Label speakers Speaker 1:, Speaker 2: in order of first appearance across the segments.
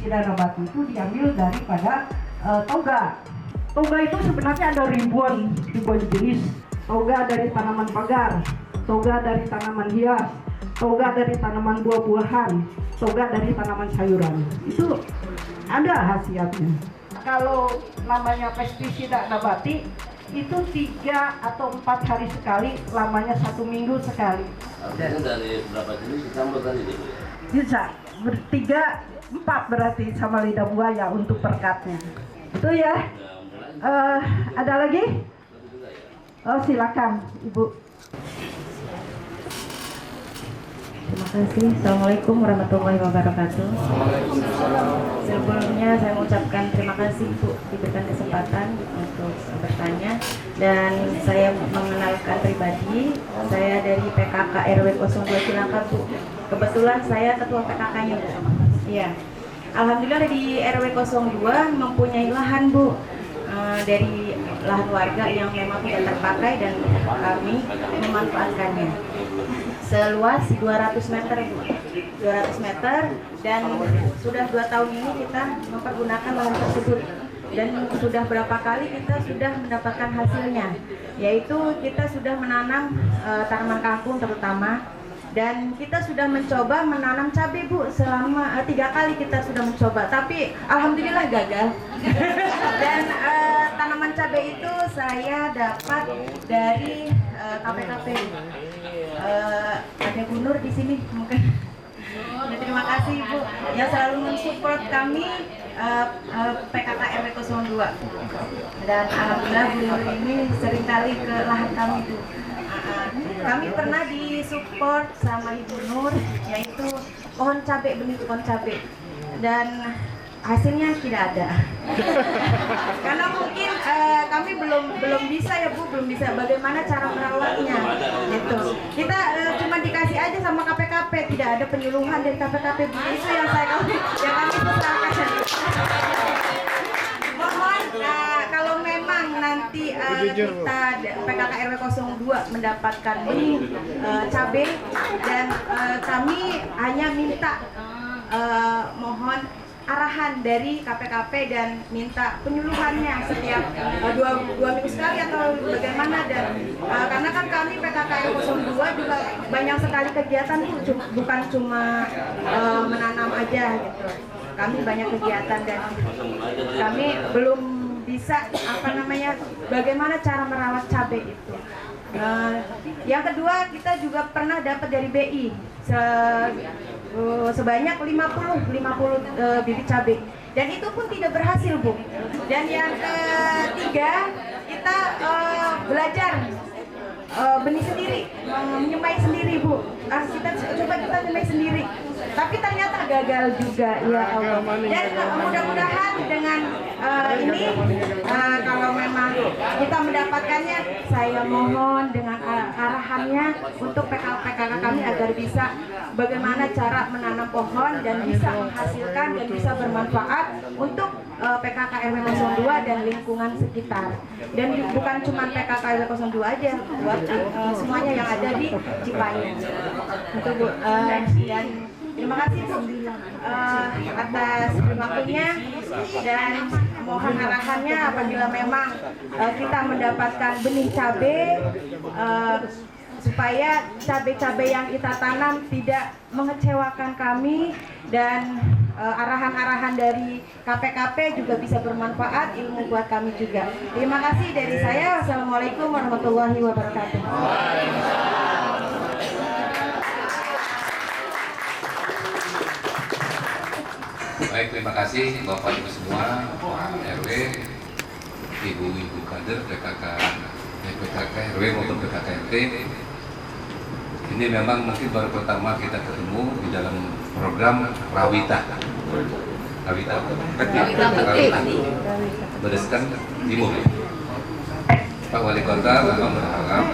Speaker 1: pestisida nabati itu diambil daripada toga. Toga itu sebenarnya ada ribuan jenis. Toga dari tanaman pagar, toga dari tanaman hias, toga dari tanaman buah-buahan, toga dari tanaman sayuran. Itu ada khasiatnya. Kalau namanya pestisida nabati itu 3 atau 4 hari sekali, lamanya 1 minggu sekali.
Speaker 2: Artinya dari berapa jenis dicampur tadi?
Speaker 1: Bisa 3-4 berarti sama lidah buaya untuk perkatnya. Itu ya. Ada lagi? Oh, silakan Ibu.
Speaker 3: Terima kasih. Assalamualaikum warahmatullahi wabarakatuh. Sebelumnya saya mengucapkan terima kasih Bu diberikan kesempatan untuk bertanya, dan saya mengenalkan pribadi, saya dari PKK RW 02 Cilangkap Bu. Kebetulan saya ketua PKK-nya Bu. Iya. Alhamdulillah di RW 02 mempunyai lahan Bu, dari lahan warga yang memang tidak terpakai dan kami memanfaatkannya seluas 200 meter Bu. 200 meter, dan sudah 2 tahun ini kita mempergunakan lahan tersebut, dan sudah berapa kali kita sudah mendapatkan hasilnya, yaitu kita sudah menanam tanaman kangkung terutama, dan kita sudah mencoba menanam cabai Bu selama 3 kali kita sudah mencoba, tapi alhamdulillah gagal. Dan tanaman cabai itu saya dapat dari KPKP. Ada Bu Nur di sini mungkin. Ya, terima kasih Bu yang selalu mensupport kami PKK RW 02. Dan alhamdulillah Bu Nur ini seringkali ke lahan kami Bu. Kami pernah disupport sama Ibu Nur, yaitu pohon cabai, benih pohon cabai, dan hasilnya tidak ada. Karena mungkin kami belum bisa ya Bu, belum bisa bagaimana cara merawatnya gitu. Kita cuma dikasih aja sama KPKP, tidak ada penyuluhan dari KPKP Bu. Itu yang kami sesalkan. Mohon kalau memang nanti kita PKK RW 02 mendapatkan benih cabai, dan kami hanya minta mohon arahan dari KPKP dan minta penyuluhannya setiap 2 minggu sekali atau bagaimana, dan karena kan kami PKK RW 02 juga banyak sekali kegiatan Bu, bukan cuma menanam aja gitu. Kami banyak kegiatan dan kami belum bisa bagaimana cara merawat cabai itu. Yang kedua, kita juga pernah dapat dari BI sebanyak 50 bibit cabai, dan itu pun tidak berhasil Bu. Dan yang ketiga, kita belajar benih sendiri, menyemai sendiri Bu. Kita menyemai sendiri, tapi ternyata gagal juga ya Allah. Dan mudah-mudahan dengan ini kalau memang kita mendapatkannya, saya mohon dengan arahannya untuk PKK kami agar bisa bagaimana cara menanam pohon dan bisa menghasilkan dan bisa bermanfaat untuk PKK RW 02 dan lingkungan sekitar. Dan bukan cuma PKK RW 02 aja, buat semuanya yang ada di Cipayung. Itu Bu. Dan terima kasih Bu atas waktunya, dan mohon arahannya apabila memang kita mendapatkan benih cabai, supaya cabai-cabai yang kita tanam tidak mengecewakan kami, dan arahan-arahan dari KPKP juga bisa bermanfaat ilmu buat kami juga. Terima kasih dari saya. Wassalamualaikum warahmatullahi wabarakatuh.
Speaker 4: Baik, terima kasih Bapak Ibu semua, Pak RW, Ibu-ibu kader PKK RW maupun PKK RT. Ini memang mungkin baru pertama kita ketemu di dalam program Rawita berdasarkan Timur. Pak Wali Kota memang berharap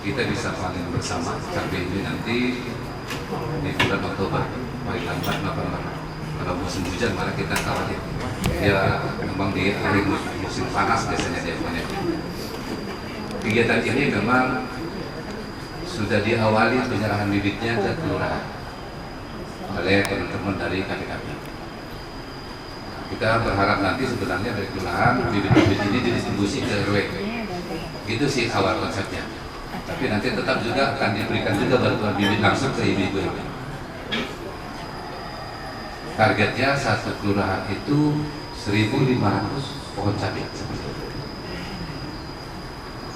Speaker 4: kita bisa panen bersama cabai ini nanti di bulan Oktober, paling lambat November. Kalau musim hujan malah kita khawatir. Ya memang di hari musim panas biasanya dia panen. Kegiatan ini memang sudah diawali penyerahan bibitnya ke kelurahan oleh teman-teman dari KPKP. Kita berharap nanti sebenarnya dari kelurahan bibit-bibit ini didistribusi ke RW. Itu sih awal konsepnya. Tapi nanti tetap juga akan diberikan juga bantuan bibit langsung ke ibu-ibu RW. Targetnya satu kelurahan itu 1.500 pohon cabai.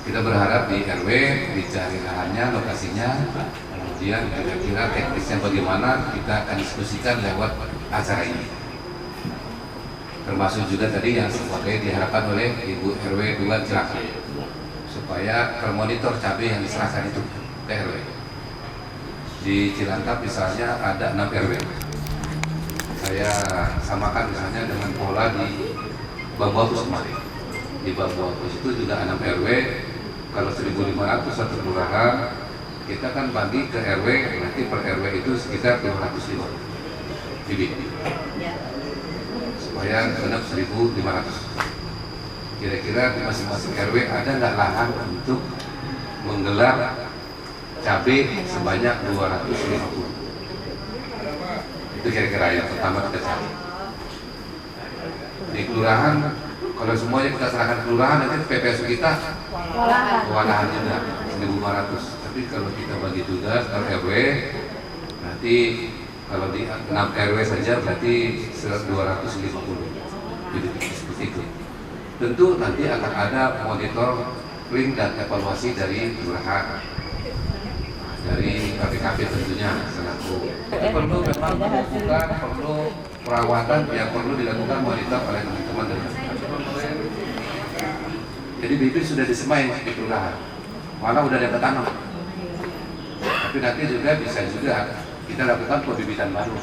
Speaker 4: Kita berharap di RW dicari lahannya, lokasinya, kemudian kira-kira teknisnya bagaimana kita akan diskusikan lewat acara ini. Termasuk juga tadi yang sebagai diharapkan oleh Ibu RW 2 Cilaka, supaya termonitor cabai yang diserahkan itu ke RW. Di Cilangkap misalnya ada 6 RW. Saya samakan misalnya dengan pola di Bambu Apus kemarin. Di Bambu Apus itu juga 6 RW. Kalau 1.500 satu kelurahan, kita kan bagi ke RW, nanti per RW itu sekitar 250 bibit. Supaya genap 1.500. Kira-kira di masing-masing RW ada nggak lahan untuk menggelar cabai sebanyak 250? Itu kira-kira yang pertama kita cari. Di kelurahan, kalau semuanya kita serahkan ke kelurahan, nanti PPSU kita kewalahan juga 1.500. Tapi kalau kita bagi tugas per RW, nanti kalau di 6 RW saja berarti 250 seperti itu. Tentu nanti akan ada monitoring dan evaluasi dari kelurahan, dari KPKP tentunya selaku. Perlu memang dilakukan, perlu perawatan yang perlu dilakukan monitor oleh teman-teman dari jadi bibit sudah disemai di kelurahan, malah udah ada tanam. Tapi nanti juga bisa juga kita lakukan pembibitan baru.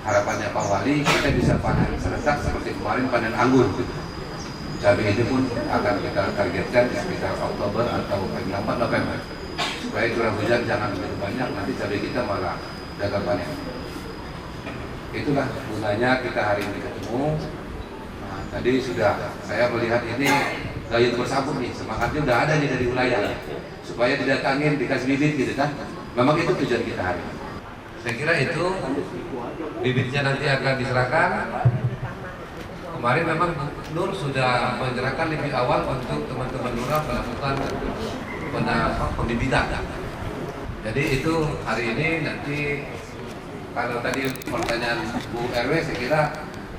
Speaker 4: Harapannya Pak Wali kita bisa panen serentak seperti kemarin panen anggur. Cabai ini pun akan kita targetkan di sekitar Oktober atau paling lambat November, supaya curah hujan jangan begitu banyak, nanti cabai kita malah gagal panen. Itulah gunanya kita hari ini ketemu. Nah, tadi sudah saya melihat ini gayung bersambut nih, semangatnya udah ada nih dari wilayah, supaya didatangin, dikasih bibit gitu kan. Memang itu tujuan kita hari ini. Saya kira itu bibitnya nanti akan diserahkan. Kemarin memang Nur sudah menyerahkan lebih awal untuk teman-teman lurah melakukan pembibitan. Jadi itu hari ini nanti kalau tadi pertanyaan Bu RW saya kira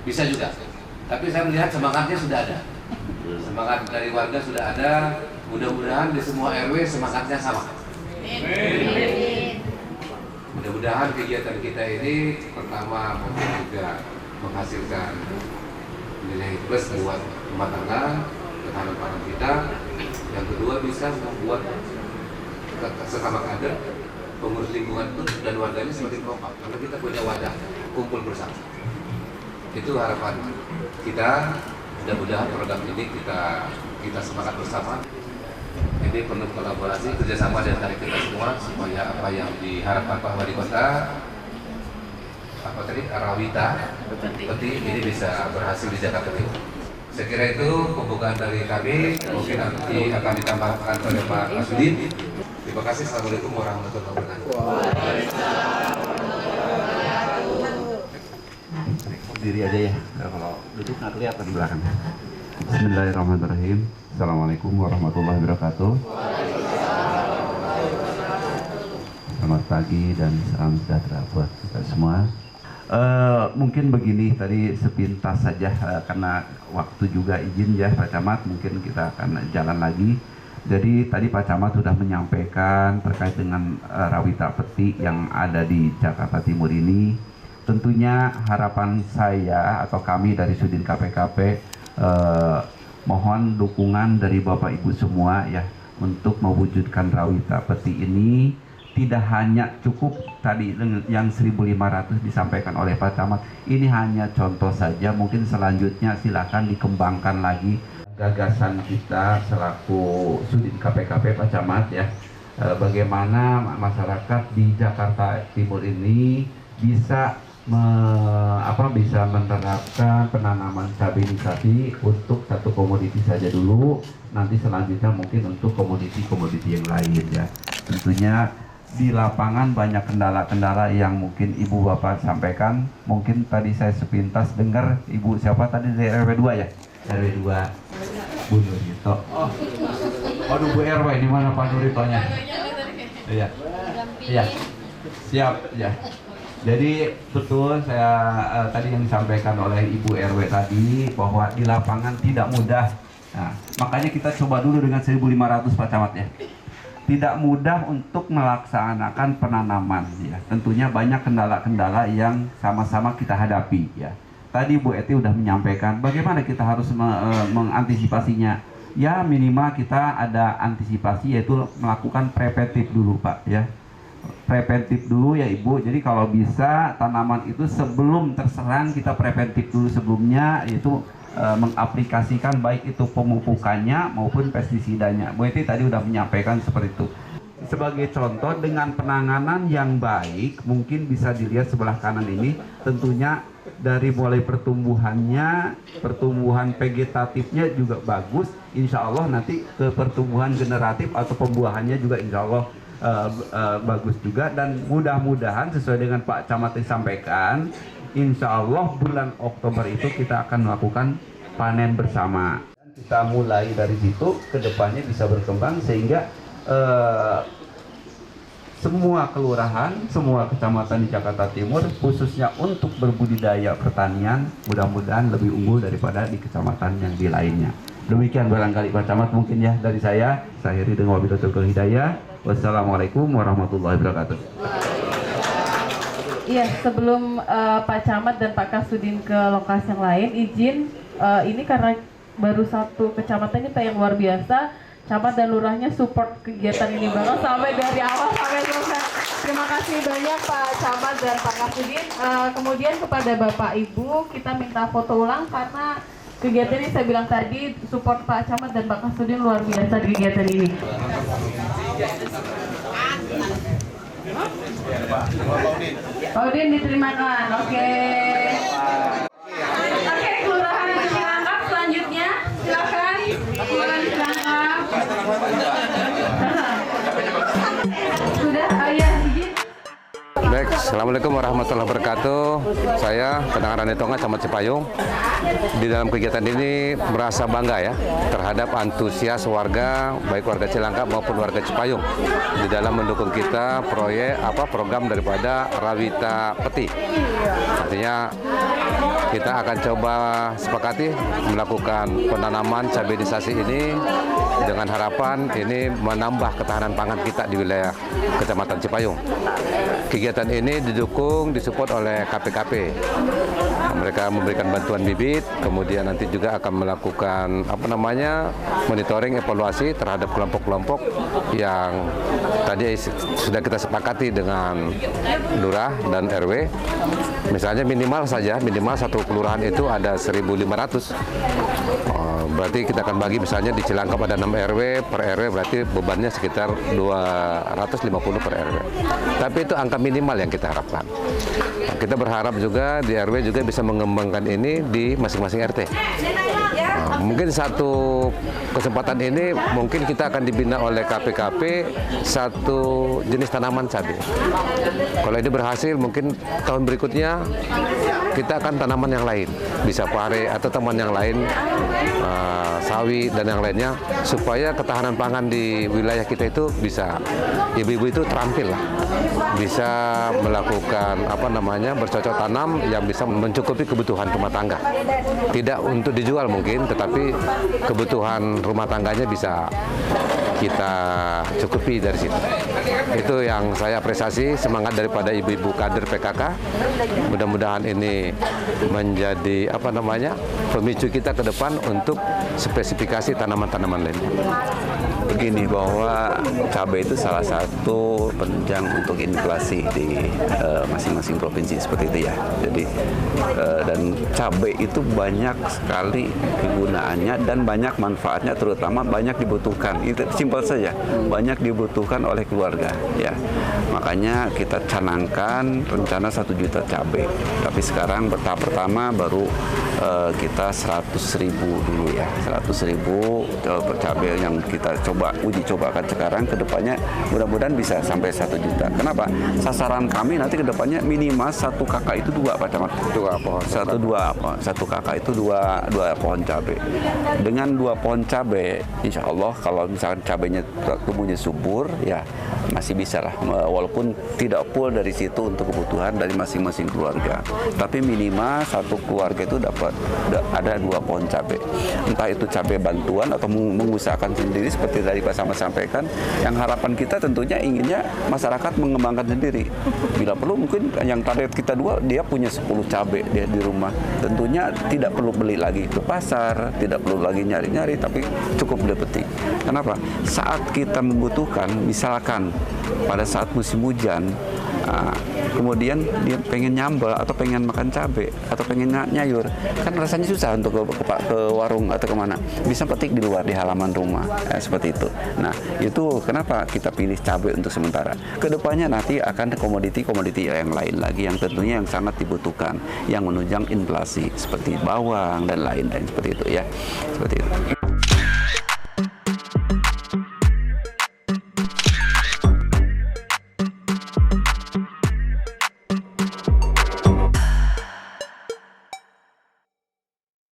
Speaker 4: bisa juga. Tapi saya melihat semangatnya sudah ada. Semangat dari warga sudah ada. Mudah-mudahan di semua RW semangatnya sama. Mudah-mudahan kegiatan kita ini pertama mungkin juga menghasilkan nilai plus buat rumah tangga, ketahanan pangan kita. Yang kedua bisa membuat sesama kader, pengurus lingkungan itu dan warganya semakin kompak karena kita punya wadah kumpul bersama. Itu harapan kita. Mudah-mudahan program ini kita semangat bersama. Ini perlu kolaborasi kerjasama dari kita semua supaya apa yang diharapkan Pak Wali Kota, apa tadi Rawita, Peti ini bisa berhasil di Jakarta Timur. Saya kira itu pembukaan dari kami. Mungkin nanti akan ditambahkan oleh Pak Asudin. Terima kasih. Assalamualaikum warahmatullahi wabarakatuh.
Speaker 5: Diri aja ya, kalau duduk nggak kelihatan belakang. Bismillahirrahmanirrahim. Assalamualaikum warahmatullahi wabarakatuh. Selamat pagi dan salam sejahtera buat kita semua. Mungkin begini, tadi sepintas saja karena waktu juga izin ya Pak Camat, mungkin kita akan jalan lagi. Jadi tadi Pak Camat sudah menyampaikan terkait dengan Rawita Peti yang ada di Jakarta Timur ini. Tentunya harapan saya atau kami dari Sudin KPKP mohon dukungan dari Bapak Ibu semua ya untuk mewujudkan Rawita Peti ini. Tidak hanya cukup tadi yang 1.500 disampaikan oleh Pak Camat, ini hanya contoh saja. Mungkin selanjutnya silakan dikembangkan lagi gagasan kita selaku Sudin KPKP Pak Camat ya, bagaimana masyarakat di Jakarta Timur ini bisa bisa menerapkan penanaman cabai inisiasi untuk satu komoditi saja dulu, nanti selanjutnya mungkin untuk komoditi-komoditi yang lain ya. Tentunya di lapangan banyak kendala-kendala yang mungkin Ibu Bapak sampaikan. Mungkin tadi saya sepintas dengar Ibu siapa tadi dari RW 2 ya? RW 2 Bu Nurito. Oh. Waduh Bu RW di mana Pak Nuritonya? Iya. Iya. Siap ya. Jadi betul saya tadi yang disampaikan oleh Ibu RW tadi bahwa di lapangan tidak mudah. Nah, makanya kita coba dulu dengan 1.500 Pak Camat ya. Tidak mudah untuk melaksanakan penanaman ya. Tentunya banyak kendala-kendala yang sama-sama kita hadapi ya. Tadi Bu Eti udah menyampaikan bagaimana kita harus mengantisipasinya. Ya minimal kita ada antisipasi yaitu melakukan preventif dulu Pak ya. Preventif dulu ya Ibu. Jadi kalau bisa tanaman itu sebelum terserang kita preventif dulu sebelumnya, yaitu mengaplikasikan baik itu pemupukannya maupun pestisidanya. Bu Eti tadi udah menyampaikan seperti itu. Sebagai contoh dengan penanganan yang baik mungkin bisa dilihat sebelah kanan ini, tentunya dari mulai pertumbuhannya, pertumbuhan vegetatifnya juga bagus. Insya Allah nanti ke pertumbuhan generatif atau pembuahannya juga insya Allah bagus juga. Dan mudah-mudahan sesuai dengan Pak Camat disampaikan, insya Allah bulan Oktober itu kita akan melakukan panen bersama. Kita mulai dari situ, kedepannya bisa berkembang sehingga semua kelurahan, semua kecamatan di Jakarta Timur, khususnya untuk berbudidaya pertanian, mudah-mudahan lebih unggul daripada di kecamatan yang di lainnya. Demikian barangkali Pak Camat mungkin ya dari saya. Saya akhiri dengan wabillahi hidayah. Wassalamualaikum warahmatullahi wabarakatuh.
Speaker 6: Iya, sebelum Pak Camat dan Pak Kasudin ke lokasi yang lain, izin ini karena baru satu kecamatan kita yang luar biasa, Camat dan Lurahnya support kegiatan ini banget sampai dari awal sampai selesai. Terima kasih banyak Pak Camat dan Pak Kasudin. Kemudian kepada Bapak Ibu kita minta foto ulang karena kegiatan ini saya bilang tadi support Pak Camat dan Pak Kasudin luar biasa di kegiatan ini. Pak Udin diterimakan, oke. Oke, Kelurahan Cilangkap selanjutnya, silakan. Kelurahan Cilangkap. Sudah, ayah izin.
Speaker 7: Baik, Assalamualaikum warahmatullahi wabarakatuh. Saya Penanganan Randitonga, Camat Cipayung. Di dalam kegiatan ini merasa bangga ya terhadap antusias warga, baik warga Cilangkap maupun warga Cipayung di dalam mendukung kita program daripada Rawita Peti. Artinya kita akan coba sepakati melakukan penanaman cabeisasi ini dengan harapan ini menambah ketahanan pangan kita di wilayah Kecamatan Cipayung. Kegiatan ini disupport oleh KPKP. Mereka memberikan bantuan bibit, kemudian nanti juga akan melakukan monitoring evaluasi terhadap kelompok-kelompok yang tadi sudah kita sepakati dengan lurah dan RW. Misalnya minimal satu kelurahan itu ada 1.500. Berarti kita akan bagi misalnya di Cilangkap ada 6 RW, per RW berarti bebannya sekitar 250 per RW. Tapi itu angka minimal yang kita harapkan. Kita berharap juga di RW juga bisa mengembangkan ini di masing-masing RT. Mungkin satu kesempatan ini mungkin kita akan dibina oleh KPKP satu jenis tanaman cabai. Kalau ini berhasil mungkin tahun berikutnya kita akan tanaman yang lain, bisa pare atau tanaman yang lain, sawi dan yang lainnya, supaya ketahanan pangan di wilayah kita itu bisa, ibu-ibu itu terampil lah, bisa melakukan bercocok tanam yang bisa mencukupi kebutuhan rumah tangga. Tidak untuk dijual mungkin, tetapi kebutuhan rumah tangganya bisa kita cukupi dari situ. Itu yang saya apresiasi, semangat daripada ibu-ibu kader PKK. Mudah-mudahan ini menjadi pemicu kita ke depan untuk spesifikasi tanaman-tanaman lain.
Speaker 8: Begini, bahwa cabai itu salah satu penunjang untuk inflasi di masing-masing provinsi seperti itu ya. Jadi dan cabai itu banyak sekali kegunaannya dan banyak manfaatnya, terutama banyak dibutuhkan. Itu simpel saja, banyak dibutuhkan oleh keluarga ya. Makanya kita canangkan rencana 1 juta cabai. Tapi sekarang tahap pertama baru kita 100.000 dulu ya, 100.000 cabai yang kita uji cobakan sekarang. Kedepannya mudah-mudahan bisa sampai 1 juta. Kenapa? Sasaran kami nanti kedepannya minimal 1 kakak itu 2 Pak Camat. 2 pohon. 1 kakak itu 2 pohon cabai. Dengan 2 pohon cabai, insya Allah kalau misalkan cabainya tumbuhnya subur, ya masih bisa lah, walaupun tidak full dari situ untuk kebutuhan dari masing-masing keluarga. Tapi minimal 1 keluarga itu dapat ada 2 pohon cabai. Entah itu cabai bantuan atau mengusahakan sendiri seperti tadi Pak Samad sampaikan. Yang harapan kita tentunya inginnya masyarakat mengembangkan sendiri. Bila perlu mungkin yang target kita 2, dia punya 10 cabai dia di rumah. Tentunya tidak perlu beli lagi ke pasar, tidak perlu lagi nyari-nyari, tapi cukup beli petik. Kenapa? Saat kita membutuhkan, misalkan pada saat musim hujan, kemudian dia pengen nyambel atau pengen makan cabai atau pengen nyayur, kan rasanya susah untuk ke warung atau kemana, bisa petik di luar di halaman rumah, seperti itu. Nah itu kenapa kita pilih cabai untuk sementara. Kedepannya nanti akan komoditi yang lain lagi yang tentunya yang sangat dibutuhkan, yang menunjang inflasi seperti bawang dan lain-lain seperti itu ya, seperti itu.